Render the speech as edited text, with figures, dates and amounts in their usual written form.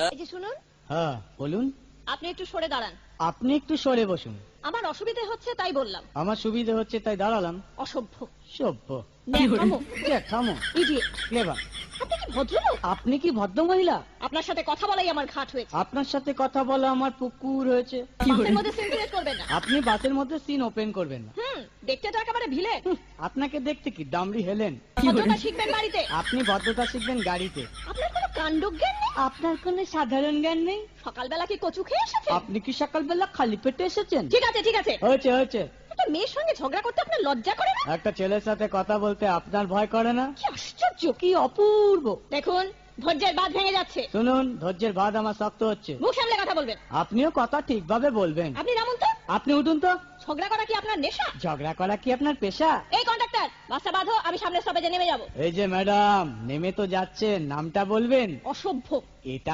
এই যে শুনুন, হ্যাঁ বলুন। আপনি একটু সরে দাঁড়ান। আপনি একটু সরে বসুন। আমার অসুবিধে হচ্ছে তাই বললাম। আমার সুবিধা হচ্ছে তাই দাঁড়ালাম। অসভ্য, সভ্য, ন্যাকামো, জ্যাঠামো, ইডিয়েট। ক্লেভার। আপনি কি ভদ্রলোক? আপনি কি ভদ্র মহিলা? আপনার সাথে কথা বলাই আমার ঘাট হয়েছে। আপনার সাথে কথা বলা আমার পুকুর হয়েছে। বাসের মধ্যে সিন ক্রিয়েট করবেন না। আপনি বাসের মধ্যে সিন ওপেন করবেন না। দেখতে তো একেবারে ভিলে। আপনাকে দেখতে কি ডামরি হেলেন? ভদ্রতা শিখবেন বাড়িতে। আপনি ভদ্রতা শিখবেন গাড়িতে। আপনার কোনো কাণ্ডজ্ঞান নেই। আপনার কোনো সাধারণ জ্ঞান নেই। সকালবেলা কি কচু খেয়ে এসেছেন? আপনি কি সকালবেলা খালি পেটে এসেছেন? ঠিক আছে ঠিক আছে। হয়েছে হয়েছে। একটা মেয়ের সঙ্গে ঝগড়া করতে আপনার লজ্জা করে না? একটা ছেলের সাথে কথা বলতে আপনার ভয় করে না? কি আশ্চর্য, কি অপূর্ব। দেখুন ধৈর্যের বাঁধ ভেঙে যাচ্ছে। শুনুন, ধৈর্যের বাঁধ আমার শক্ত হচ্ছে। মুখ সামলে কথা বলবেন। আপনিও কথা ঠিকভাবে বলবেন। আপনি নামুন তো। আপনি উঠুন তো। ঝগড়া করা কি আপনার নেশা? ঝগড়া করা কি আপনার পেশা? এই কন্ডাক্টর, বাসটা বাঁধো, আমি সামনের স্টপেজে নেমে যাব। এই যে ম্যাডাম, নেমে তো যাচ্ছেন, নামটা বলবেন। অসভ্য। এটা